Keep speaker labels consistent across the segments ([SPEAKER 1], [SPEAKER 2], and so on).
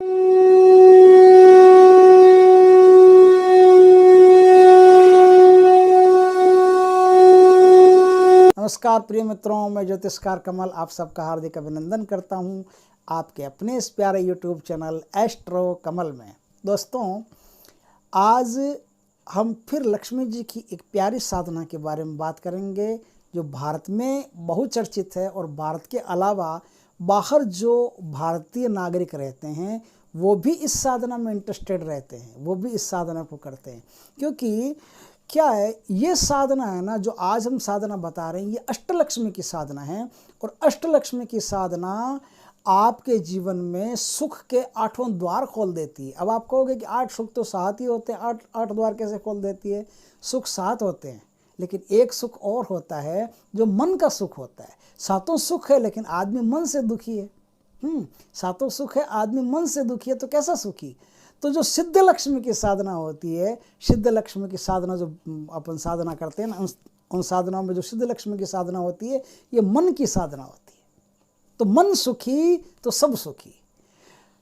[SPEAKER 1] नमस्कार प्रिय मित्रों, मैं ज्योतिषकार कमल आप सबका हार्दिक अभिनंदन करता हूं आपके अपने इस प्यारे यूट्यूब चैनल एस्ट्रो कमल में। दोस्तों, आज हम फिर लक्ष्मी जी की एक प्यारी साधना के बारे में बात करेंगे जो भारत में बहुचर्चित है और भारत के अलावा बाहर जो भारतीय नागरिक रहते हैं वो भी इस साधना में इंटरेस्टेड रहते हैं, वो भी इस साधना को करते हैं। क्योंकि क्या है, ये साधना है ना, जो आज हम साधना बता रहे हैं, ये अष्टलक्ष्मी की साधना है। और अष्टलक्ष्मी की साधना आपके जीवन में सुख के 8वां द्वार खोल देती है। अब आप कहोगे कि 8 सुख तो 7 ही होते हैं, 8 द्वार कैसे खोल देती है? सुख 7 होते हैं, लेकिन एक सुख और होता है जो मन का सुख होता है। 7 सुख है लेकिन आदमी मन से दुखी है। 7 सुख है, आदमी मन से दुखी है, तो कैसा सुखी? तो जो सिद्ध लक्ष्मी की साधना होती है, सिद्ध लक्ष्मी की साधना जो अपन साधना करते हैं ना, उन साधनाओं में जो सिद्ध लक्ष्मी की साधना होती है, ये मन की साधना होती है। तो मन सुखी तो सब सुखी,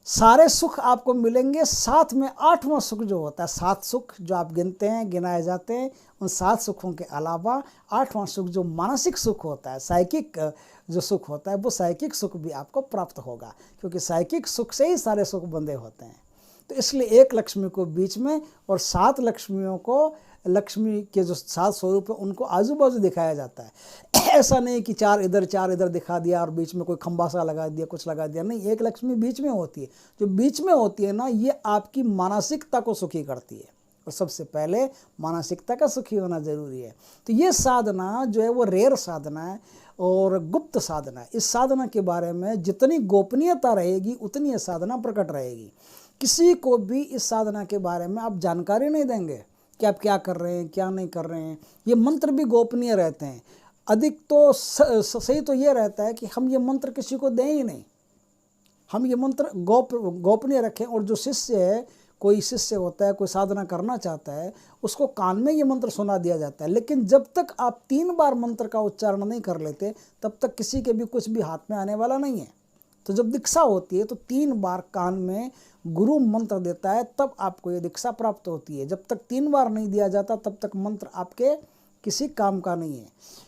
[SPEAKER 1] सारे सुख आपको मिलेंगे। साथ में 8वां सुख जो होता है, 7 सुख जो आप गिनते हैं, गिनाए जाते हैं, उन 7 सुखों के अलावा 8वां सुख जो मानसिक सुख होता है, साइकिक जो सुख होता है, वो साइकिक सुख भी आपको प्राप्त होगा। क्योंकि साइकिक सुख से ही सारे सुख बंधे होते हैं। तो इसलिए एक लक्ष्मी को बीच में और 7 लक्ष्मियों को, लक्ष्मी के जो 7 स्वरूप है उनको आजू बाजू दिखाया जाता है। ऐसा नहीं कि 4 इधर दिखा दिया और बीच में कोई खंबा सा लगा दिया, कुछ लगा दिया, नहीं। एक लक्ष्मी बीच में होती है। जो बीच में होती है ना, ये आपकी मानसिकता को सुखी करती है। और सबसे पहले मानसिकता का सुखी होना जरूरी है। तो ये साधना जो है वो रेयर साधना है और गुप्त साधना है। इस साधना के बारे में जितनी गोपनीयता रहेगी उतनी ये साधना प्रकट रहेगी। किसी को भी इस साधना के बारे में आप जानकारी नहीं देंगे कि आप क्या कर रहे हैं, क्या नहीं कर रहे हैं। ये मंत्र भी गोपनीय रहते हैं। अधिक तो सही तो ये रहता है कि हम ये मंत्र किसी को दें ही नहीं, हम ये मंत्र गोपनीय रखें। और जो शिष्य है, कोई शिष्य होता है, कोई साधना करना चाहता है, उसको कान में ये मंत्र सुना दिया जाता है। लेकिन जब तक आप 3 बार मंत्र का उच्चारण नहीं कर लेते, तब तक किसी के भी कुछ भी हाथ में आने वाला नहीं है। तो जब दीक्षा होती है तो 3 बार कान में गुरु मंत्र देता है, तब आपको ये दीक्षा प्राप्त होती है। जब तक 3 बार नहीं दिया जाता तब तक मंत्र आपके किसी काम का नहीं है।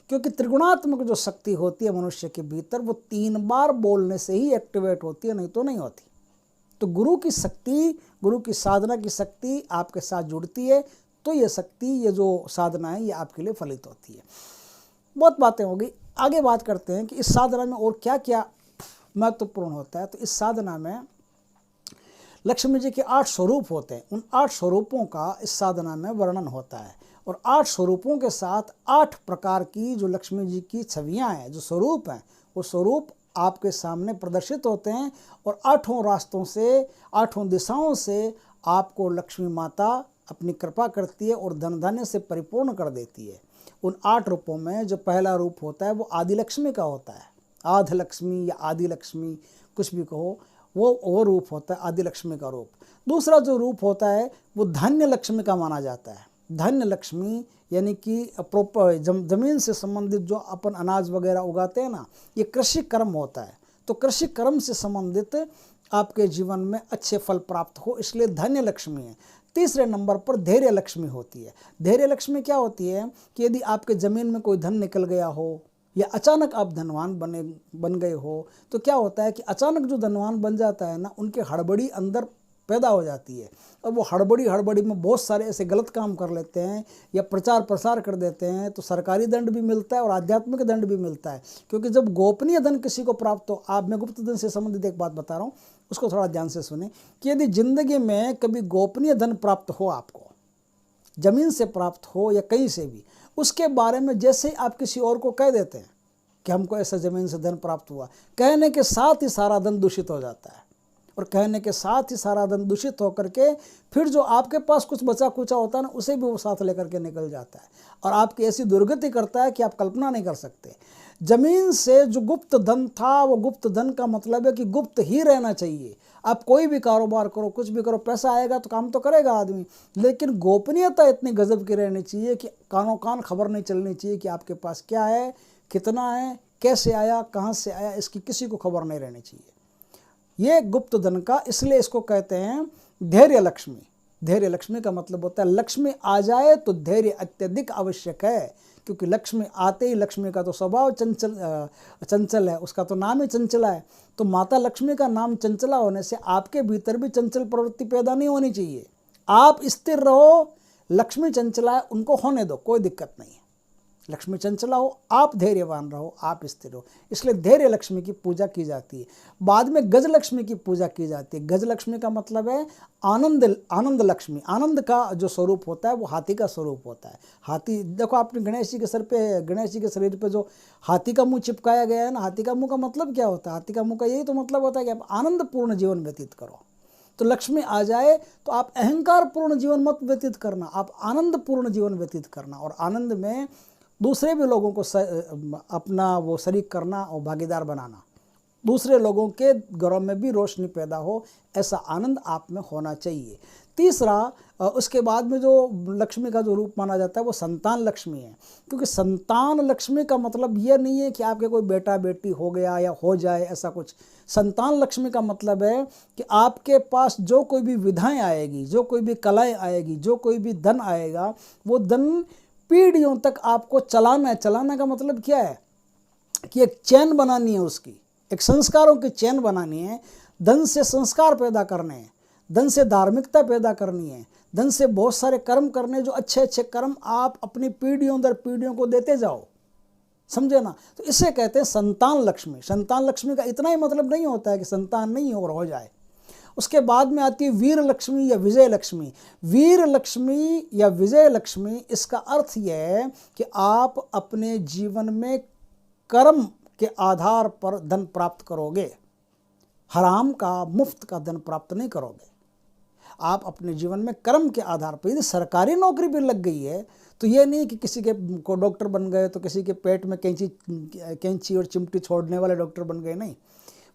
[SPEAKER 1] क्योंकि त्रिगुणात्मक जो शक्ति होती है मनुष्य के भीतर, वो 3 बार बोलने से ही एक्टिवेट होती है, नहीं तो नहीं होती। तो गुरु की शक्ति, गुरु की साधना की शक्ति आपके साथ जुड़ती है, तो ये शक्ति, ये जो साधना है, ये आपके लिए फलित होती है। बहुत बातें हो गई, आगे बात करते हैं कि इस साधना में और क्या क्या महत्वपूर्ण होता है। तो इस साधना में लक्ष्मी जी के 8 स्वरूप होते हैं। उन 8 स्वरूपों का इस साधना में वर्णन होता है। और 8 स्वरूपों के साथ 8 प्रकार की जो लक्ष्मी जी की छवियां हैं, जो स्वरूप हैं, वो स्वरूप आपके सामने प्रदर्शित होते हैं। और 8 रास्तों से, 8 दिशाओं से आपको लक्ष्मी माता अपनी कृपा करती है और धन धान्य से परिपूर्ण कर देती है। उन 8 रूपों में जो पहला रूप होता है वो आदि लक्ष्मी का होता है। आध लक्ष्मी या आदि लक्ष्मी, कुछ भी कहो, वो रूप होता है आदि लक्ष्मी का रूप। दूसरा जो रूप होता है वो धन्य लक्ष्मी का माना जाता है। धन्य लक्ष्मी यानी कि प्रॉपर जमीन से संबंधित जो अपन अनाज वगैरह उगाते हैं ना, ये कृषि कर्म होता है। तो कृषि कर्म से संबंधित आपके जीवन में अच्छे फल प्राप्त हो, इसलिए धन्य लक्ष्मी है। तीसरे नंबर पर धैर्य लक्ष्मी होती है। धैर्य लक्ष्मी क्या होती है कि यदि आपके ज़मीन में कोई धन निकल गया हो या अचानक आप धनवान बन गए हो, तो क्या होता है कि अचानक जो धनवान बन जाता है ना, उनके हड़बड़ी अंदर पैदा हो जाती है। और वो हड़बड़ी में बहुत सारे ऐसे गलत काम कर लेते हैं या प्रचार प्रसार कर देते हैं, तो सरकारी दंड भी मिलता है और आध्यात्मिक दंड भी मिलता है। क्योंकि जब गोपनीय धन किसी को प्राप्त हो, आप, मैं गुप्त धन से संबंधित एक बात बता रहा हूँ, उसको थोड़ा ध्यान से सुने कि यदि जिंदगी में कभी गोपनीय धन प्राप्त हो, आपको जमीन से प्राप्त हो या कहीं से भी, उसके बारे में जैसे ही आप किसी और को कह देते हैं कि हमको ऐसा ज़मीन से धन प्राप्त हुआ, कहने के साथ ही सारा धन दूषित हो जाता है। और कहने के साथ ही सारा धन दूषित होकर के फिर जो आपके पास कुछ बचा कुचा होता है ना, उसे भी वो साथ लेकर के निकल जाता है और आपकी ऐसी दुर्गति करता है कि आप कल्पना नहीं कर सकते। जमीन से जो गुप्त धन था, वो गुप्त धन का मतलब है कि गुप्त ही रहना चाहिए। आप कोई भी कारोबार करो, कुछ भी करो, पैसा आएगा तो काम तो करेगा आदमी, लेकिन गोपनीयता इतनी गजब की रहनी चाहिए कि कानों कान खबर नहीं चलनी चाहिए कि आपके पास क्या है, कितना है, कैसे आया, कहाँ से आया, इसकी किसी को खबर नहीं रहनी चाहिए। ये गुप्त धन का, इसलिए इसको कहते हैं धैर्य लक्ष्मी। धैर्य लक्ष्मी का मतलब होता है लक्ष्मी आ जाए तो धैर्य अत्यधिक आवश्यक है, क्योंकि लक्ष्मी आते ही, लक्ष्मी का तो स्वभाव चंचल है, उसका तो नाम ही चंचला है। तो माता लक्ष्मी का नाम चंचला होने से आपके भीतर भी चंचल प्रवृत्ति पैदा नहीं होनी चाहिए। आप स्थिर रहो, लक्ष्मी चंचला है उनको होने दो, कोई दिक्कत नहीं है। लक्ष्मी चंचला हो, आप धैर्यवान रहो, आप स्थिर हो, इसलिए धैर्य लक्ष्मी की पूजा की जाती है। बाद में गज लक्ष्मी की पूजा की जाती है। गज लक्ष्मी का मतलब है आनंद लक्ष्मी। आनंद का जो स्वरूप होता है वो हाथी का स्वरूप होता है। हाथी देखो, आपने गणेश जी के सर पे, गणेश जी के शरीर पे जो हाथी का मुंह चिपकाया गया है ना, हाथी का मुंह का मतलब क्या होता है? हाथी का मुंह का यही तो मतलब होता है कि आप आनंदपूर्ण जीवन व्यतीत करो। तो लक्ष्मी आ जाए तो आप अहंकार पूर्ण जीवन मत व्यतीत करना, आप आनंदपूर्ण जीवन व्यतीत करना, और आनंद में दूसरे भी लोगों को अपना वो शरीक करना और भागीदार बनाना, दूसरे लोगों के घरों में भी रोशनी पैदा हो, ऐसा आनंद आप में होना चाहिए। तीसरा, उसके बाद में जो लक्ष्मी का जो रूप माना जाता है वो संतान लक्ष्मी है, क्योंकि संतान लक्ष्मी का मतलब ये नहीं है कि आपके कोई बेटा बेटी हो गया या हो जाए, ऐसा कुछ। संतान लक्ष्मी का मतलब है कि आपके पास जो कोई भी विधाएं आएगी, जो कोई भी कलाएं आएगी, जो कोई भी धन आएगा, वो धन पीढ़ियों तक आपको चलाना है। चलाना का मतलब क्या है कि एक चैन बनानी है, उसकी एक संस्कारों की चैन बनानी है। धन से संस्कार पैदा करने हैं, धन से धार्मिकता पैदा करनी है, धन से बहुत सारे कर्म करने, जो अच्छे अच्छे कर्म आप अपनी पीढ़ियों दर पीढ़ियों को देते जाओ, समझे ना। तो इसे कहते हैं संतान लक्ष्मी। संतान लक्ष्मी का इतना ही मतलब नहीं होता है कि संतान नहीं और हो जाए। उसके बाद में आती है वीर लक्ष्मी या विजय लक्ष्मी। वीर लक्ष्मी या विजय लक्ष्मी, इसका अर्थ यह है कि आप अपने जीवन में कर्म के आधार पर धन प्राप्त करोगे, हराम का, मुफ्त का धन प्राप्त नहीं करोगे। आप अपने जीवन में कर्म के आधार पर, यदि सरकारी नौकरी भी लग गई है तो ये नहीं कि किसी के को डॉक्टर बन गए तो किसी के पेट में कैंची और चिमटी छोड़ने वाले डॉक्टर बन गए, नहीं,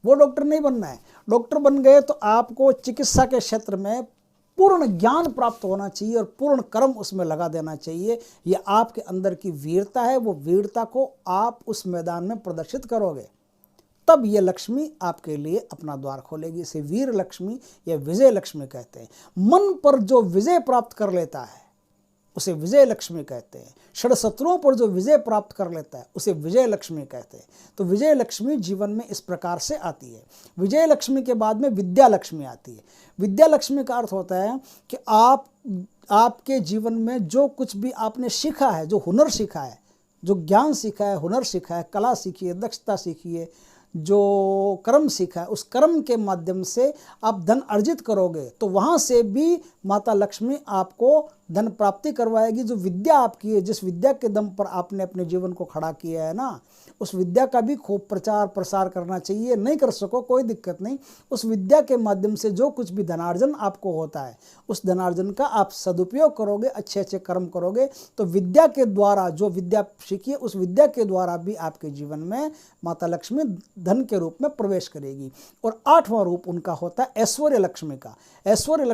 [SPEAKER 1] वो डॉक्टर नहीं बनना है। डॉक्टर बन गए तो आपको चिकित्सा के क्षेत्र में पूर्ण ज्ञान प्राप्त होना चाहिए और पूर्ण कर्म उसमें लगा देना चाहिए। ये आपके अंदर की वीरता है, वो वीरता को आप उस मैदान में प्रदर्शित करोगे, तब ये लक्ष्मी आपके लिए अपना द्वार खोलेगी। इसे वीर लक्ष्मी या विजय लक्ष्मी कहते हैं। मन पर जो विजय प्राप्त कर लेता है उसे विजय लक्ष्मी कहते हैं। षड्शत्रुओं पर जो विजय प्राप्त कर लेता है उसे विजय लक्ष्मी कहते हैं। तो विजय लक्ष्मी जीवन में इस प्रकार से आती है। विजय लक्ष्मी के बाद में विद्या लक्ष्मी आती है। विद्या लक्ष्मी का अर्थ होता है कि आपके जीवन में जो कुछ भी आपने सीखा है, जो हुनर सीखा है, जो ज्ञान सीखा है, हुनर सीखा है, कला सीखी है, दक्षता सीखी है, जो कर्म सीखा है, उस कर्म के माध्यम से आप धन अर्जित करोगे तो वहाँ से भी माता लक्ष्मी आपको धन प्राप्ति करवाएगी। जो विद्या आपकी है, जिस विद्या के दम पर आपने अपने जीवन को खड़ा किया है ना, उस विद्या का भी खूब प्रचार प्रसार करना चाहिए। नहीं कर सको कोई दिक्कत नहीं, उस विद्या के माध्यम से जो कुछ भी धनार्जन आपको होता है उस धनार्जन का आप सदुपयोग करोगे, अच्छे अच्छे कर्म करोगे, तो विद्या के द्वारा, जो विद्या सीखिए उस विद्या के द्वारा भी आपके जीवन में माता लक्ष्मी धन के रूप में प्रवेश करेगी। और 8वां रूप उनका होता है ऐश्वर्य लक्ष्मी का। ऐश्वर्य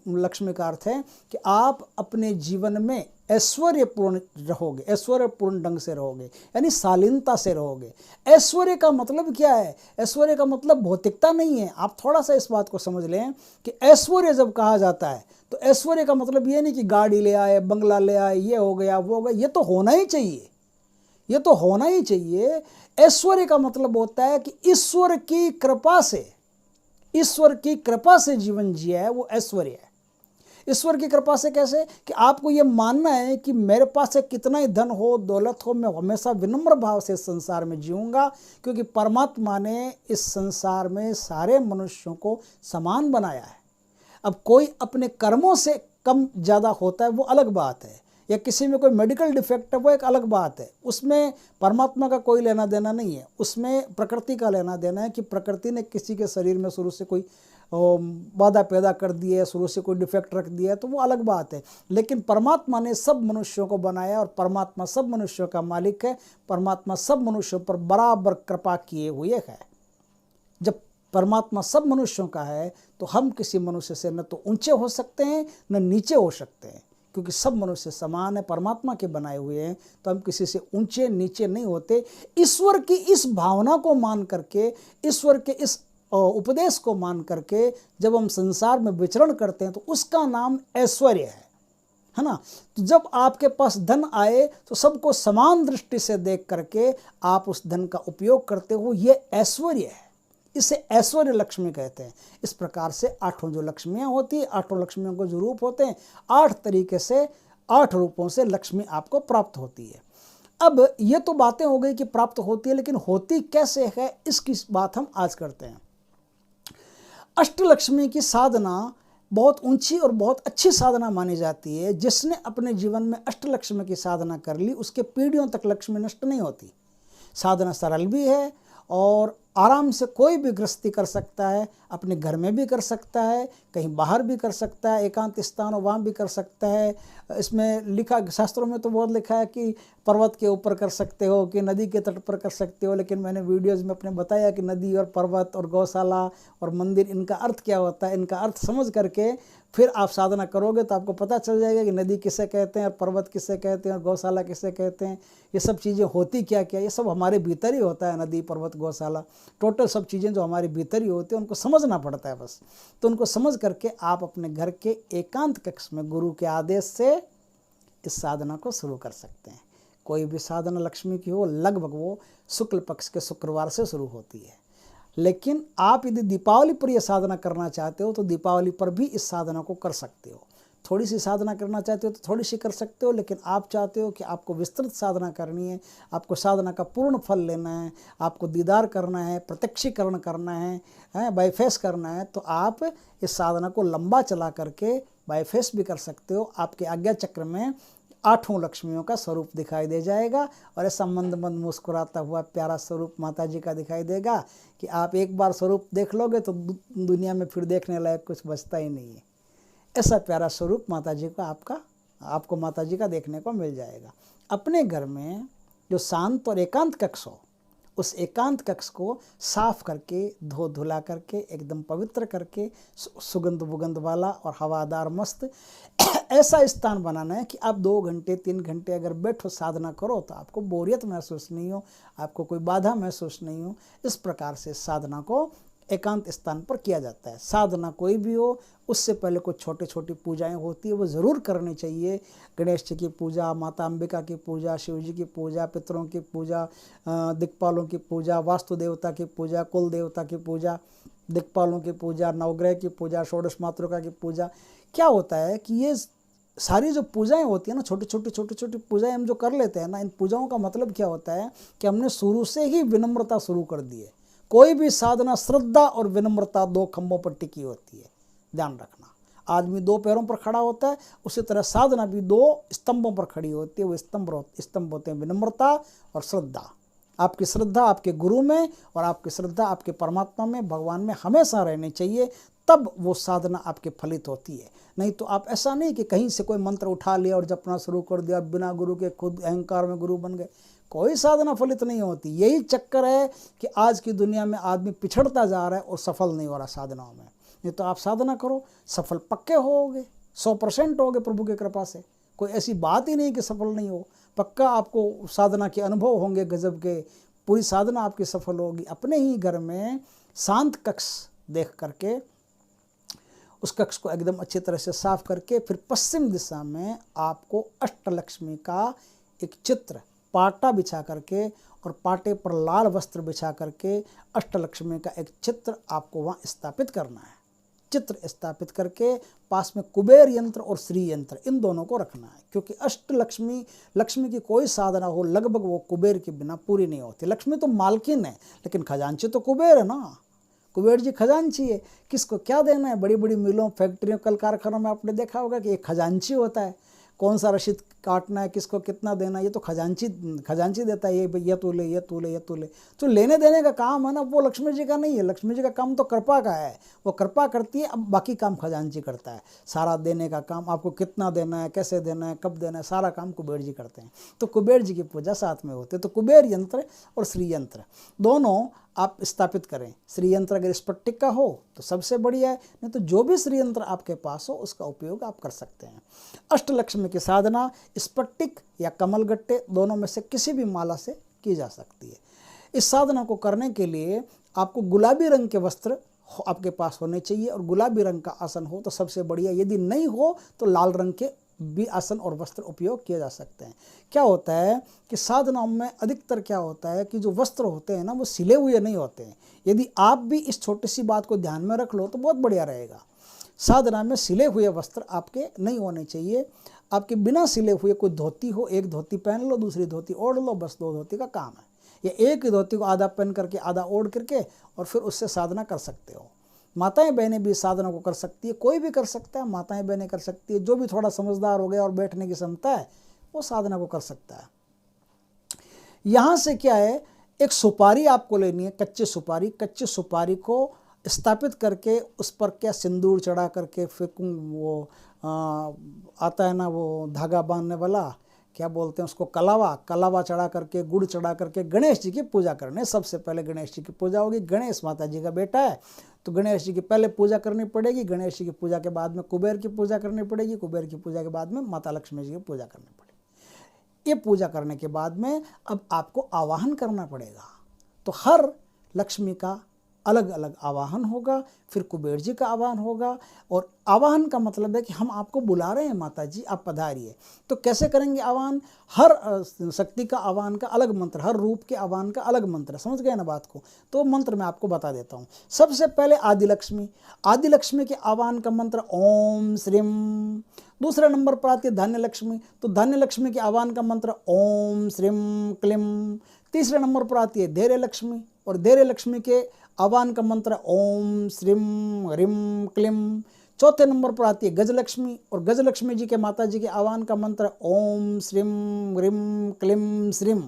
[SPEAKER 1] लक्ष्मी का अर्थ है कि आप अपने जीवन में ऐश्वर्यपूर्ण रहोगे, ऐश्वर्यपूर्ण ढंग से रहोगे, यानी शालीनता से रहोगे। ऐश्वर्य का मतलब क्या है? ऐश्वर्य का मतलब भौतिकता नहीं है। आप थोड़ा सा इस बात को समझ लें कि ऐश्वर्य जब कहा जाता है तो ऐश्वर्य का मतलब ये नहीं कि गाड़ी ले आए, बंगला ले आए, ये हो गया वो हो गया, ये तो होना ही चाहिए, ये तो होना ही चाहिए। ऐश्वर्य का मतलब होता है कि ईश्वर की कृपा से, ईश्वर की कृपा से जीवन जिया है, वो ऐश्वर्य है। ईश्वर की कृपा से कैसे? कि आपको ये मानना है कि मेरे पास से कितना ही धन हो, दौलत हो, मैं हमेशा विनम्र भाव से इस संसार में जीऊँगा, क्योंकि परमात्मा ने इस संसार में सारे मनुष्यों को समान बनाया है। अब कोई अपने कर्मों से कम ज़्यादा होता है वो अलग बात है, या किसी में कोई मेडिकल डिफेक्ट है वो एक अलग बात है, उसमें परमात्मा का कोई लेना देना नहीं है। उसमें प्रकृति का लेना देना है कि प्रकृति ने किसी के शरीर में शुरू से कोई बाधा पैदा कर दी है, शुरू से कोई डिफेक्ट रख दिया है, तो वो अलग बात है। लेकिन परमात्मा ने सब मनुष्यों को बनाया और परमात्मा सब मनुष्यों का मालिक है। परमात्मा सब मनुष्यों पर बराबर कृपा किए हुए है। जब परमात्मा सब मनुष्यों का है तो हम किसी मनुष्य से न तो ऊंचे हो सकते हैं न नीचे हो सकते हैं, क्योंकि सब मनुष्य समान है, परमात्मा के बनाए हुए हैं, तो हम किसी से ऊंचे नीचे नहीं होते। ईश्वर की इस भावना को मान करके, ईश्वर के इस उपदेश को मान करके जब हम संसार में विचरण करते हैं तो उसका नाम ऐश्वर्य है ना। तो जब आपके पास धन आए तो सबको समान दृष्टि से देख करके आप उस धन का उपयोग करते हो, ये ऐश्वर्य है। इसे ऐश्वर्य लक्ष्मी कहते हैं। इस प्रकार से 8 जो लक्ष्मियाँ होती है, 8 लक्ष्मियों को जो रूप होते हैं, 8 तरीके से 8 रूपों से लक्ष्मी आपको प्राप्त होती है। अब ये तो बातें हो गई कि प्राप्त होती है, लेकिन होती कैसे है इसकी बात हम आज करते हैं। अष्टलक्ष्मी की साधना बहुत ऊंची और बहुत अच्छी साधना मानी जाती है। जिसने अपने जीवन में अष्टलक्ष्मी की साधना कर ली उसके पीढ़ियों तक लक्ष्मी नष्ट नहीं होती। साधना सरल भी है और आराम से कोई भी गृहस्थी कर सकता है, अपने घर में भी कर सकता है, कहीं बाहर भी कर सकता है, एकांत स्थान हो वहाँ भी कर सकता है। इसमें लिखा, शास्त्रों में तो बहुत लिखा है कि पर्वत के ऊपर कर सकते हो, कि नदी के तट पर कर सकते हो, लेकिन मैंने वीडियोज़ में अपने बताया कि नदी और पर्वत और गौशाला और मंदिर, इनका अर्थ क्या होता है। इनका अर्थ समझ करके फिर आप साधना करोगे तो आपको पता चल जाएगा कि नदी किसे कहते हैं और पर्वत किसे कहते हैं और गौशाला किसे कहते हैं। ये सब चीज़ें होती क्या क्या, ये सब हमारे भीतर ही होता है। नदी, पर्वत, गौशाला, टोटल सब चीज़ें जो हमारे भीतर ही होती हैं, उनको समझना पड़ता है बस। तो उनको समझ करके आप अपने घर के एकांत कक्ष में गुरु के आदेश से इस साधना को शुरू कर सकते हैं। कोई भी साधना लक्ष्मी की हो, लगभग वो शुक्ल पक्ष के शुक्रवार से शुरू होती है। लेकिन आप यदि दीपावली पर यह साधना करना चाहते हो तो दीपावली पर भी इस साधना को कर सकते हो। थोड़ी सी साधना करना चाहते हो तो थोड़ी सी कर सकते हो, लेकिन आप चाहते हो कि आपको विस्तृत साधना करनी है, आपको साधना का पूर्ण फल लेना है, आपको दीदार करना है, प्रत्यक्षीकरण करना है, बाईफेस करना है, तो आप इस साधना को लंबा चला करके बाईफेस भी कर सकते हो। आपके आज्ञा चक्र में 8 लक्ष्मियों का स्वरूप दिखाई दे जाएगा और ऐसा मंद मंद मुस्कुराता हुआ प्यारा स्वरूप माता जी का दिखाई देगा कि आप एक बार स्वरूप देख लोगे तो दुनिया में फिर देखने लायक कुछ बचता ही नहीं है। ऐसा प्यारा स्वरूप माता जी का आपको माता जी का देखने को मिल जाएगा। अपने घर में जो शांत और एकांत कक्ष हो, उस एकांत कक्ष को साफ करके, धो धुला करके, एकदम पवित्र करके, सुगंध बुगंध वाला और हवादार मस्त ऐसा स्थान बनाना है कि आप 2 घंटे 3 घंटे अगर बैठो साधना करो तो आपको बोरियत महसूस नहीं हो, आपको कोई बाधा महसूस नहीं हो। इस प्रकार से साधना को एकांत स्थान पर किया जाता है। साधना कोई भी हो, उससे पहले कुछ छोटी छोटी पूजाएं होती है, वो ज़रूर करनी चाहिए। गणेश जी की पूजा, माता अंबिका की पूजा, शिव जी की पूजा, पितरों की पूजा, दिक्पालों की पूजा, वास्तु देवता की पूजा, कुल देवता की पूजा, दिक्पालों की पूजा, नवग्रह की पूजा, षोडश मातृका की पूजा। क्या होता है कि ये सारी जो पूजाएं होती है ना, छोटी छोटी पूजाएं हम जो कर लेते हैं ना, इन पूजाओं का मतलब क्या होता है कि हमने शुरू से ही विनम्रता शुरू कर दी है। कोई भी साधना श्रद्धा और विनम्रता 2 खंभों पर टिकी होती है, ध्यान रखना। आदमी 2 पैरों पर खड़ा होता है, उसी तरह साधना भी 2 स्तंभों पर खड़ी होती है। वो स्तंभ होते हैं विनम्रता और श्रद्धा। आपकी श्रद्धा आपके गुरु में और आपकी श्रद्धा आपके परमात्मा में, भगवान में हमेशा रहनी चाहिए, तब वो साधना आपके फलित होती है। नहीं तो आप ऐसा नहीं कि कहीं से कोई मंत्र उठा लिया और जपना शुरू कर दिया, बिना गुरु के खुद अहंकार में गुरु बन गए, कोई साधना फलित नहीं होती। यही चक्कर है कि आज की दुनिया में आदमी पिछड़ता जा रहा है और सफल नहीं हो रहा साधनाओं में। नहीं तो आप साधना करो, सफल पक्के होगे, 100% होगे प्रभु की कृपा से। कोई ऐसी बात ही नहीं कि सफल नहीं हो, पक्का आपको साधना के अनुभव होंगे गजब के, पूरी साधना आपकी सफल होगी। अपने ही घर में शांत कक्ष देख करके उस कक्ष को एकदम अच्छी तरह से साफ करके फिर पश्चिम दिशा में आपको अष्टलक्ष्मी का एक चित्र पाटा बिछा करके और पाटे पर लाल वस्त्र बिछा करके अष्टलक्ष्मी का एक चित्र आपको वहाँ स्थापित करना है। चित्र स्थापित करके पास में कुबेर यंत्र और श्री यंत्र, इन दोनों को रखना है, क्योंकि अष्टलक्ष्मी लक्ष्मी की कोई साधना हो लगभग वो कुबेर के बिना पूरी नहीं होती। लक्ष्मी तो मालकिन है, लेकिन खजांची तो कुबेर है ना। कुबेर जी खजांची है, किसको क्या देना है। बड़ी बड़ी मिलों, फैक्ट्रियों, कल कारखानों में आपने देखा होगा कि एक खजांची होता है, कौन सा रसीद काटना है, किसको कितना देना है, ये तो खजांची देता है। ये तू ले, ये तू ले, ये तू ले। तो लेने देने का काम है ना, वो लक्ष्मी जी का नहीं है। लक्ष्मी जी का काम तो कृपा का है, वो कृपा करती है, अब बाकी काम खजांची करता है। सारा देने का काम, आपको कितना देना है, कैसे देना है, कब देना है, सारा काम कुबेर जी करते हैं। तो कुबेर जी की पूजा साथ में होती है। तो कुबेर यंत्र और श्री यंत्र दोनों आप स्थापित करें। श्री यंत्र अगर स्फटिक का हो तो सबसे बढ़िया है, नहीं तो जो भी श्री यंत्र आपके पास हो उसका उपयोग आप कर सकते हैं। अष्टलक्ष्मी की साधना स्फटिक या कमलगट्टे दोनों में से किसी भी माला से की जा सकती है। इस साधना को करने के लिए आपको गुलाबी रंग के वस्त्र आपके पास होने चाहिए और गुलाबी रंग का आसन हो तो सबसे बढ़िया, यदि नहीं हो तो लाल रंग के भी आसन और वस्त्र उपयोग किए जा सकते हैं। क्या होता है कि साधनाओं में अधिकतर क्या होता है कि जो वस्त्र होते हैं ना वो सिले हुए नहीं होते हैं। यदि आप भी इस छोटी सी बात को ध्यान में रख लो तो बहुत बढ़िया रहेगा। साधना में सिले हुए वस्त्र आपके नहीं होने चाहिए। आपके बिना सिले हुए कोई धोती हो, एक धोती पहन लो, दूसरी धोती ओढ़ लो, बस 2 धोती का काम है। या एक ही धोती को आधा पहन करके आधा ओढ़ करके और फिर उससे साधना कर सकते हो। माताएं बहनें भी साधना को कर सकती है, कोई भी कर सकता है, माताएं बहनें कर सकती है। जो भी थोड़ा समझदार हो गया और बैठने की क्षमता है वो साधना को कर सकता है। यहाँ से क्या है, एक सुपारी आपको लेनी है, कच्ची सुपारी। कच्ची सुपारी को स्थापित करके उस पर क्या सिंदूर चढ़ा करके फिर वो आता है ना वो धागा बांधने वाला, क्या बोलते हैं उसको, कलावा चढ़ा करके, गुड़ चढ़ा करके गणेश जी की पूजा करने। सबसे पहले गणेश जी की पूजा होगी। गणेश माता जी का बेटा है तो गणेश जी की पहले पूजा करनी पड़ेगी। गणेश जी की पूजा के बाद में कुबेर की पूजा करनी पड़ेगी। कुबेर की पूजा के बाद में माता लक्ष्मी जी की पूजा करनी पड़ेगी। ये पूजा करने के बाद में अब आपको आवाहन करना पड़ेगा। तो हर लक्ष्मी का अलग अलग आवाहन होगा, फिर कुबेर जी का आवाहन होगा। और आवाहन का मतलब है कि हम आपको बुला रहे हैं, माता जी आप पधारिए। तो कैसे करेंगे आवाहन? हर शक्ति का आवाहन का अलग मंत्र, हर रूप के आवाहन का अलग मंत्र। समझ गए ना बात को? तो मंत्र मैं आपको बता देता हूँ। सबसे पहले आदिलक्ष्मी। आदिलक्ष्मी के आवाहन का मंत्र ओम श्रीम। दूसरे नंबर पर आती है धान्य लक्ष्मी। तो धान्य लक्ष्मी के आवाहन का मंत्र ओम श्रीम क्लीम। तीसरे नंबर पर आती है धैर्य लक्ष्मी और धैर्य लक्ष्मी के आवाहन का मंत्र ओम श्रीम ह्रीम क्लीम। चौथे नंबर पर आती है गजलक्ष्मी और गजलक्ष्मी जी के माता जी के आवाहन का मंत्र ओम श्रीम ह्रीम क्लीम श्रीम।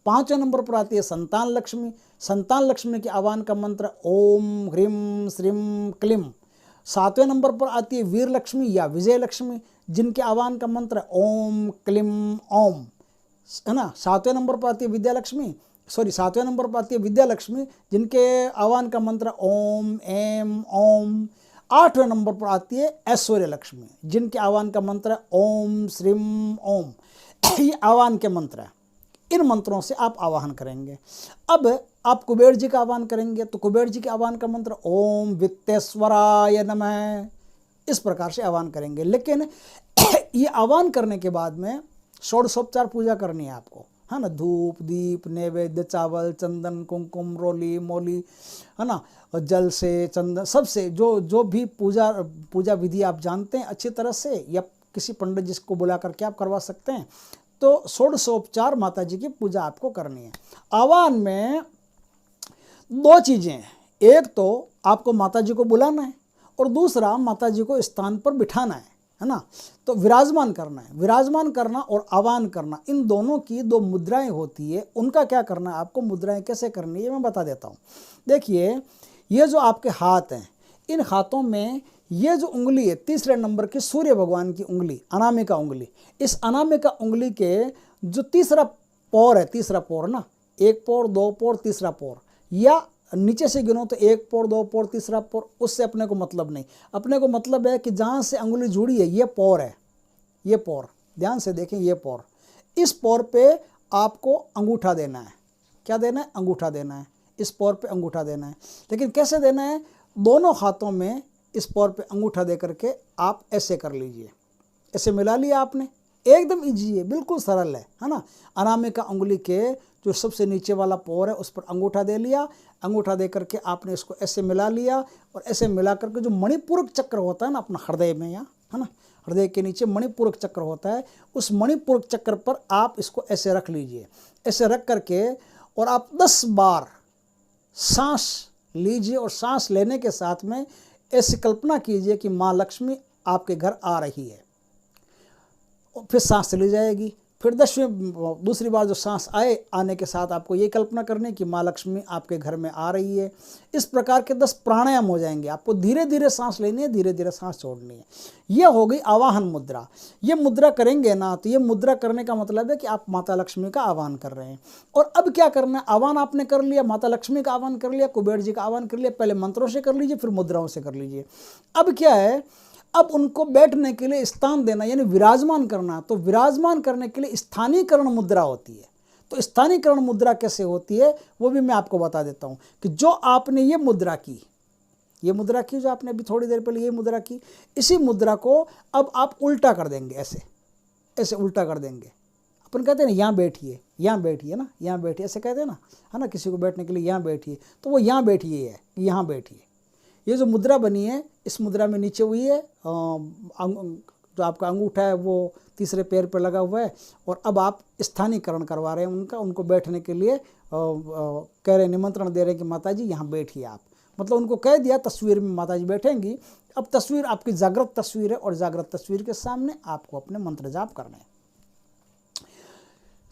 [SPEAKER 1] पांचवें नंबर पर आती है संतान लक्ष्मी। संतान लक्ष्मी के आवाहन का मंत्र ओम ह्रीम श्रीम क्लीम। सातवें नंबर पर आती है वीर लक्ष्मी या विजय लक्ष्मी, जिनके आवाहन का मंत्र ओम क्लीम ओम, है ना। सातवें नंबर पर आती है विद्या लक्ष्मी, सातवें नंबर पर आती है विद्या लक्ष्मी, जिनके आह्वान का मंत्र ओम एम ओम। आठवें नंबर पर आती है ऐश्वर्य लक्ष्मी, जिनके आह्वान का मंत्र ओम श्रीम ओम। ये आह्वान के मंत्र हैं। इन मंत्रों से आप आवाहन करेंगे। अब आप कुबेर जी का आह्वान करेंगे तो कुबेर जी के आह्वान का मंत्र ओम वित्तेश्वराय नमः, इस प्रकार से आह्वान करेंगे। लेकिन ये आह्वान करने के बाद में षोडशोपचार पूजा करनी है आपको, है ना। धूप दीप नैवेद्य चावल चंदन कुमकुम रोली मोली, है ना, और जल से चंदन सबसे जो भी पूजा विधि आप जानते हैं अच्छी तरह से, या किसी पंडित जिसको बुला करके आप करवा सकते हैं। तो षोडशोपचार माता जी की पूजा आपको करनी है। आह्वान में 2 चीज़ें हैं, एक तो आपको माता जी को बुलाना है और दूसरा माता जी को स्थान पर बिठाना है ना। तो विराजमान करना है। विराजमान करना और आह्वान करना, इन दोनों की 2 मुद्राएं होती है। उनका क्या करना है आपको, मुद्राएं कैसे करनी है मैं बता देता हूँ। देखिए, ये जो आपके हाथ हैं, इन हाथों में ये जो उंगली है तीसरे नंबर की सूर्य भगवान की उंगली, अनामिका उंगली, इस अनामिका उंगली के जो तीसरा पौर है, तीसरा पौर ना, 1 पौर 2 पौर तीसरा पौर, या नीचे से गिनो तो 1 पौर 2 पौर तीसरा पौर, उससे अपने को मतलब नहीं। अपने को मतलब है कि जहाँ से अंगुली जुड़ी है ये पौर है, ये पौर, ध्यान से देखें ये पौर। इस पौर पे आपको अंगूठा देना है। क्या देना है? अंगूठा देना है। इस पौर पे अंगूठा देना है। लेकिन कैसे देना है? दोनों हाथों में इस पौर पे अंगूठा दे करके आप ऐसे कर लीजिए, ऐसे मिला लिया आपने, एकदम इजी है, बिल्कुल सरल है ना। अनामिका उंगली के जो सबसे नीचे वाला पौर है उस पर अंगूठा दे लिया। अंगूठा दे करके आपने इसको ऐसे मिला लिया और ऐसे मिला करके जो मणिपूरक चक्र होता है ना अपना हृदय में, यहाँ है ना, हृदय के नीचे मणिपूरक चक्र होता है, उस मणिपूरक चक्र पर आप इसको ऐसे रख लीजिए। ऐसे रख करके और आप 10 बार सांस लीजिए और सांस लेने के साथ में ऐसी कल्पना कीजिए कि माँ लक्ष्मी आपके घर आ रही है। फिर सांस चली जाएगी। फिर दूसरी बार जो सांस आने के साथ आपको ये कल्पना करनी कि माँ लक्ष्मी आपके घर में आ रही है। इस प्रकार के 10 प्राणायाम हो जाएंगे। आपको धीरे धीरे सांस लेनी है, धीरे धीरे सांस छोड़नी है। ये हो गई आवाहन मुद्रा। ये मुद्रा करेंगे ना तो ये मुद्रा करने का मतलब है कि आप माता लक्ष्मी का आह्वान कर रहे हैं। और अब क्या करना है, आह्वान आपने कर लिया, माता लक्ष्मी का आह्वान कर लिया, कुबेर जी का आह्वान कर लिया। पहले मंत्रों से कर लीजिए, फिर मुद्राओं से कर लीजिए। अब क्या है, अब उनको बैठने के लिए स्थान देना, यानी विराजमान करना। तो विराजमान करने के लिए स्थानीकरण मुद्रा होती है। तो स्थानीयकरण मुद्रा कैसे होती है वो भी मैं आपको बता देता हूँ कि जो आपने ये मुद्रा की जो आपने अभी थोड़ी देर पहले ये मुद्रा की, इसी मुद्रा को अब आप उल्टा कर देंगे, ऐसे उल्टा कर देंगे। अपन कहते हैं ना यहाँ बैठिए ना, यहाँ बैठिए ऐसे कहते हैं ना, है ना, किसी को बैठने के लिए यहाँ बैठिए, तो वो यहाँ बैठिए है, यहाँ बैठिए। ये जो मुद्रा बनी है, इस मुद्रा में नीचे हुई है जो आपका अंगूठा है वो तीसरे पैर पर लगा हुआ है, और अब आप स्थानीयकरण करवा रहे हैं उनको बैठने के लिए कह रहे, निमंत्रण दे रहे हैं कि माता जी यहाँ बैठिए आप। मतलब उनको कह दिया तस्वीर में माता जी बैठेंगी। अब तस्वीर आपकी जागृत तस्वीर है, और जागृत तस्वीर के सामने आपको अपने मंत्र जाप करने हैं।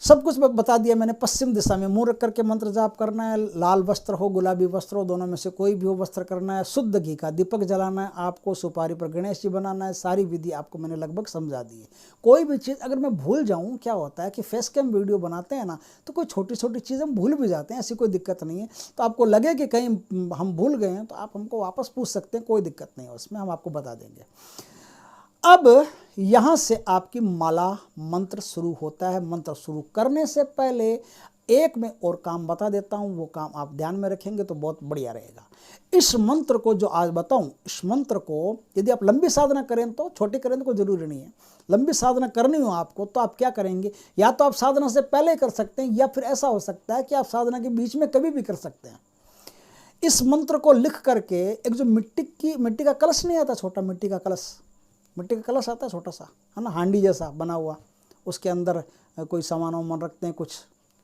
[SPEAKER 1] सब कुछ बता दिया मैंने। पश्चिम दिशा में मुंह रख करके मंत्र जाप करना है। लाल वस्त्र हो, गुलाबी वस्त्र हो, दोनों में से कोई भी हो वस्त्र करना है। शुद्ध घी का दीपक जलाना है आपको। सुपारी पर गणेश जी बनाना है। सारी विधि आपको मैंने लगभग समझा दी है। कोई भी चीज़ अगर मैं भूल जाऊँ, क्या होता है कि फेस कैम वीडियो बनाते हैं ना, तो कोई छोटी छोटी चीज़ हम भूल भी जाते हैं, ऐसी कोई दिक्कत नहीं है। तो आपको लगे कि कहीं हम भूल गए हैं तो आप हमको वापस पूछ सकते हैं, कोई दिक्कत नहीं है उसमें, हम आपको बता देंगे। अब यहाँ से आपकी माला मंत्र शुरू होता है। मंत्र शुरू करने से पहले एक मैं और काम बता देता हूँ, वो काम आप ध्यान में रखेंगे तो बहुत बढ़िया रहेगा। इस मंत्र को जो आज बताऊँ, इस मंत्र को यदि आप लंबी साधना करें तो, छोटी करें तो कोई ज़रूरी नहीं है। लंबी साधना करनी हो आपको तो आप क्या करेंगे, या तो आप साधना से पहले कर सकते हैं, या फिर ऐसा हो सकता है कि आप साधना के बीच में कभी भी कर सकते हैं। इस मंत्र को लिख करके एक जो मिट्टी का कलश नहीं आता, छोटा मिट्टी का कलश आता है छोटा सा, है ना, हांडी जैसा बना हुआ, उसके अंदर कोई सामान वामान रखते हैं कुछ,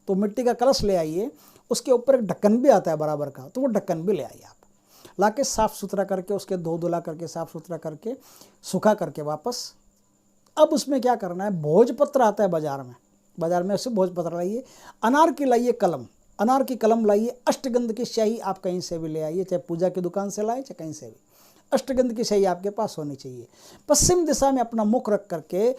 [SPEAKER 1] तो मिट्टी का कलश ले आइए। उसके ऊपर एक ढक्कन भी आता है बराबर का, तो वो ढक्कन भी ले आइए आप। ला के साफ़ सुथरा करके, उसके धुला करके, साफ़ सुथरा करके, सूखा करके वापस। अब उसमें क्या करना है, भोजपत्र आता है बाज़ार में उससे भोजपत्र लाइए। अनार की लाइए कलम, अनार की कलम लाइए। अष्टगंध की स्याही आप कहीं से भी ले आइए, चाहे पूजा की दुकान से लाए चाहे कहीं से भी। अष्टगंध की स्याही आपके पास होनी चाहिए। पश्चिम दिशा में अपना मुख रख करके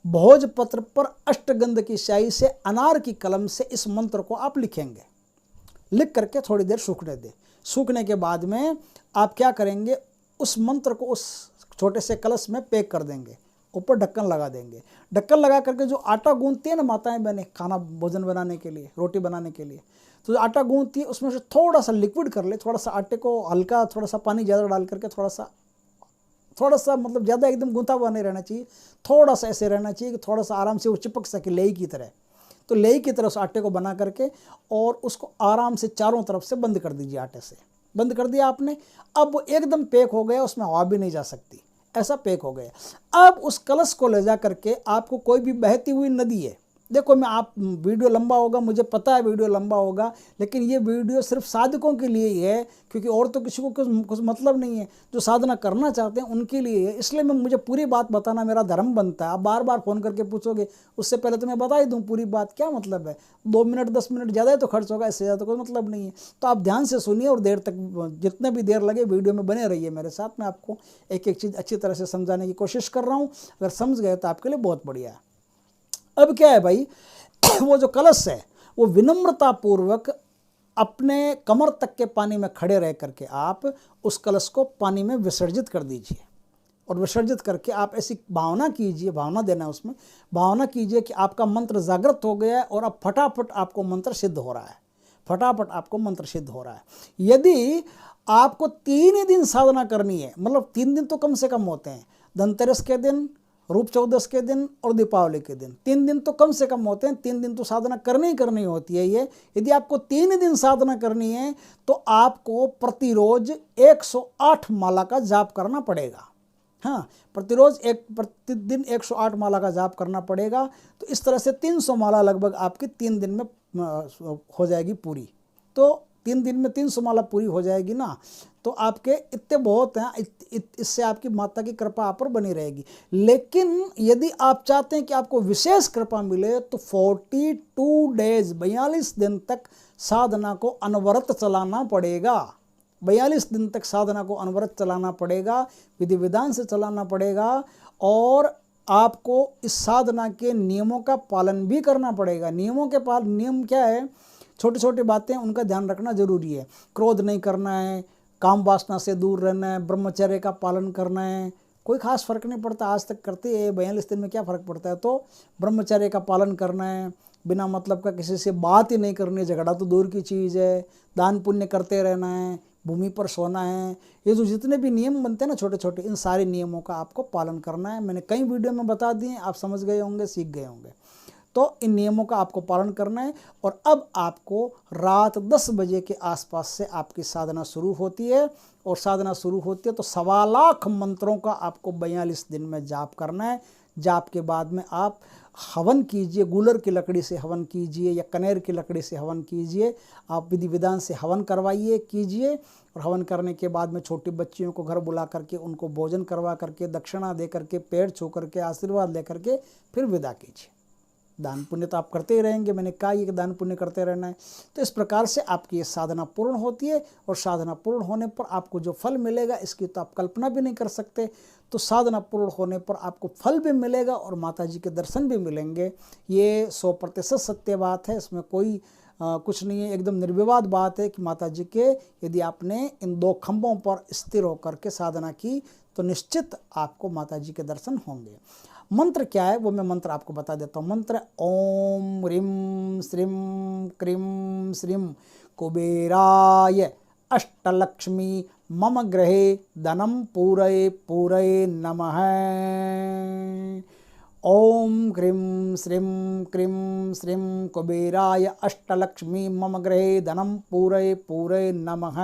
[SPEAKER 1] भोजपत्र पर अष्टगंध की स्याही से, अनार की कलम से इस मंत्र को आप लिखेंगे। लिख करके थोड़ी देर सूखने दें। सूखने के बाद में आप क्या करेंगे, उस मंत्र को उस छोटे से कलश में पैक कर देंगे, ऊपर ढक्कन लगा देंगे। ढक्कन लगा करके जो आटा गूंथती है ना माताएं बहनें, खाना भोजन बनाने के लिए, रोटी बनाने के लिए, तो जो आटा गूंथती है उसमें से थोड़ा सा लिक्विड कर ले, थोड़ा सा आटे को हल्का, थोड़ा सा पानी ज़्यादा डाल करके, थोड़ा सा मतलब ज़्यादा एकदम गूंथा हुआ नहीं रहना चाहिए, थोड़ा सा ऐसे रहना चाहिए कि थोड़ा सा आराम से वो चिपक सके लेई की तरह। तो लेई की तरह उस आटे को बना करके और उसको आराम से चारों तरफ से बंद कर दीजिए। आटे से बंद कर दिया आपने। अब वो एकदम पैक हो गया, उसमें हवा भी नहीं जा सकती, ऐसा पैक हो गया। अब उस कलश को ले जा करके आपको कोई भी बहती हुई नदी है, देखो मैं आप वीडियो लंबा होगा, मुझे पता है वीडियो लंबा होगा, लेकिन ये वीडियो सिर्फ साधकों के लिए ही है, क्योंकि और तो किसी को कुछ मतलब नहीं है। जो साधना करना चाहते हैं उनके लिए है, इसलिए मुझे पूरी बात बताना मेरा धर्म बनता है। आप बार बार फ़ोन करके पूछोगे, उससे पहले तो मैं बता ही दूँ पूरी बात, क्या मतलब है। 2 मिनट 10 मिनट ज़्यादा ही तो खर्च होगा, इससे ज़्यादा कोई मतलब नहीं है। तो आप ध्यान से सुनिए और देर तक, जितने भी देर लगे वीडियो में बने रहिए मेरे साथ। मैं आपको एक एक चीज़ अच्छी तरह से समझाने की कोशिश कर रहा हूँ। अगर समझ गए तो आपके लिए बहुत बढ़िया है। अब क्या है भाई, वो जो कलश है वो विनम्रता पूर्वक अपने कमर तक के पानी में खड़े रह करके आप उस कलश को पानी में विसर्जित कर दीजिए। और विसर्जित करके आप ऐसी भावना कीजिए, भावना देना है उसमें, भावना कीजिए कि आपका मंत्र जागृत हो गया है और अब फटाफट आपको मंत्र सिद्ध हो रहा है, फटाफट आपको मंत्र सिद्ध हो रहा है। यदि आपको 3 ही दिन साधना करनी है, मतलब 3 दिन तो कम से कम होते हैं, धनतेरस के दिन, रूप चौदस के दिन और दीपावली के दिन, 3 दिन तो कम से कम होते हैं। 3 दिन तो साधना करनी ही करनी होती है। ये यदि आपको 3 दिन साधना करनी है तो आपको प्रतिरोज 108 माला का जाप करना पड़ेगा। हाँ, प्रतिदिन 108 माला का जाप करना पड़ेगा। तो इस तरह से 300 माला लगभग आपकी 3 दिन में हो जाएगी पूरी। तो 3 दिन में 300 माला पूरी हो जाएगी ना, तो आपके इतने बहुत हैं, इससे आपकी माता की कृपा आप पर बनी रहेगी। लेकिन यदि आप चाहते हैं कि आपको विशेष कृपा मिले तो 42 डेज, 42 दिन तक साधना को अनवरत चलाना पड़ेगा। 42 दिन तक साधना को अनवरत चलाना पड़ेगा, विधि विधान से चलाना पड़ेगा। और आपको इस साधना के नियमों का पालन भी करना पड़ेगा। नियम क्या है, छोटी छोटी बातें, उनका ध्यान रखना जरूरी है। क्रोध नहीं करना है, काम वासना से दूर रहना है, ब्रह्मचर्य का पालन करना है। कोई खास फर्क नहीं पड़ता, आज तक करते हैं, 42 दिन में क्या फ़र्क पड़ता है। तो ब्रह्मचर्य का पालन करना है, बिना मतलब का किसी से बात ही नहीं करनी, झगड़ा तो दूर की चीज़ है, दान पुण्य करते रहना है, भूमि पर सोना है, ये जो जितने भी नियम बनते हैं ना छोटे छोटे, इन सारे नियमों का आपको पालन करना है। मैंने कई वीडियो में बता दिए, आप समझ गए होंगे, सीख गए होंगे। तो इन नियमों का आपको पालन करना है। और अब आपको रात 10 बजे के आसपास से आपकी साधना शुरू होती है, और साधना शुरू होती है तो 1.25 लाख मंत्रों का आपको 42 दिन में जाप करना है। जाप के बाद में आप हवन कीजिए, गूलर की लकड़ी से हवन कीजिए या कनेर की लकड़ी से हवन कीजिए। आप विधि विधान से हवन करवाइए, कीजिए। और हवन करने के बाद में छोटी बच्चियों को घर बुला करके उनको भोजन करवा करके, दक्षिणा दे करके, पैर छू करके, आशीर्वाद ले करके फिर विदा कीजिए। दान पुण्य तो आप करते ही रहेंगे, मैंने कहा ये कि दान पुण्य करते रहना है। तो इस प्रकार से आपकी ये साधना पूर्ण होती है, और साधना पूर्ण होने पर आपको जो फल मिलेगा इसकी तो आप कल्पना भी नहीं कर सकते। तो साधना पूर्ण होने पर आपको फल भी मिलेगा और माता जी के दर्शन भी मिलेंगे। ये 100% सत्य बात है, इसमें कोई कुछ नहीं है, एकदम निर्विवाद बात है कि माता जी के यदि आपने इन 2 खंभों पर स्थिर होकर के साधना की तो निश्चित आपको माता जी के दर्शन होंगे। मंत्र क्या है वो मैं मंत्र आपको बता देता हूँ। मंत्र ओम ह्रीं श्रीं क्रीं श्रीं कुबेराय अष्टलक्ष्मी मम गृहे धनम पूरये पूरये नमः। ओम ह्रीं श्रीं क्रीं श्रीं कुबेराय अष्टलक्ष्मी मम गृहे धनम पूरये पूरये नमः।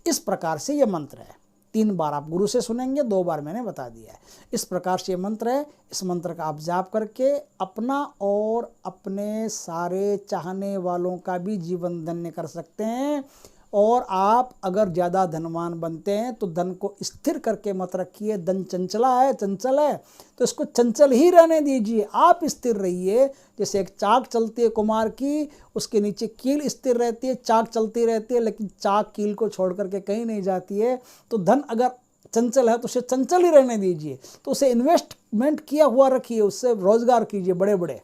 [SPEAKER 1] इस प्रकार से ये मंत्र है। 3 बार आप गुरु से सुनेंगे, 2 बार मैंने बता दिया है। इस प्रकार से ये मंत्र है। इस मंत्र का आप जाप करके अपना और अपने सारे चाहने वालों का भी जीवन धन्य कर सकते हैं। और आप अगर ज़्यादा धनवान बनते हैं तो धन को स्थिर करके मत रखिए। धन चंचला है, चंचल है, तो इसको चंचल ही रहने दीजिए। आप स्थिर रहिए। जैसे एक चाक चलती है कुम्हार की, उसके नीचे कील स्थिर रहती है, चाक चलती रहती है, लेकिन चाक कील को छोड़ करके कहीं नहीं जाती है। तो धन अगर चंचल है तो उसे चंचल ही रहने दीजिए। तो उसे इन्वेस्टमेंट किया हुआ रखिए, उससे रोजगार कीजिए बड़े बड़े,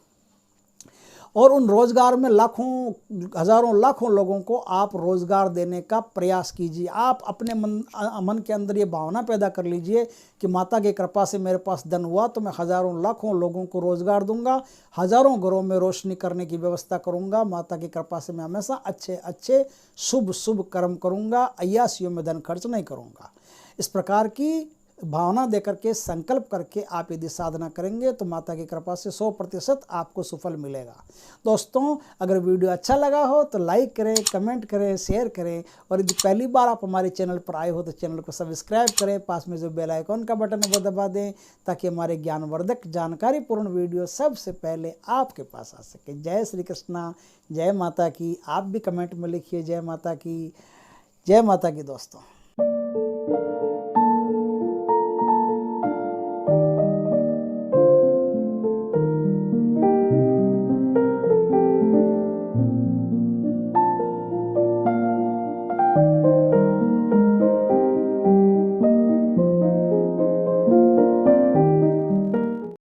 [SPEAKER 1] और उन रोजगार में लाखों, हजारों, लाखों लोगों को आप रोजगार देने का प्रयास कीजिए। आप अपने मन के अंदर ये भावना पैदा कर लीजिए कि माता की कृपा से मेरे पास धन हुआ तो मैं हजारों, लाखों लोगों को रोजगार दूंगा, हजारों घरों में रोशनी करने की व्यवस्था करूंगा। माता की कृपा से मैं हमेशा अच्छे अच्छे शुभ शुभ कर्म करूंगा, अय्यासियों में धन खर्च नहीं करूंगा। इस प्रकार की भावना देकर के, संकल्प करके आप यदि साधना करेंगे तो माता की कृपा से 100% आपको सुफल मिलेगा। दोस्तों, अगर वीडियो अच्छा लगा हो तो लाइक करें, कमेंट करें, शेयर करें, और यदि पहली बार आप हमारे चैनल पर आए हो तो चैनल को सब्सक्राइब करें। पास में जो बेल आइकॉन का बटन है वो दबा दें, ताकि हमारे ज्ञानवर्धक, जानकारीपूर्ण वीडियो सबसे पहले आपके पास आ सके। जय श्री कृष्णा, जय माता की। आप भी कमेंट में लिखिए जय माता की, जय माता की दोस्तों।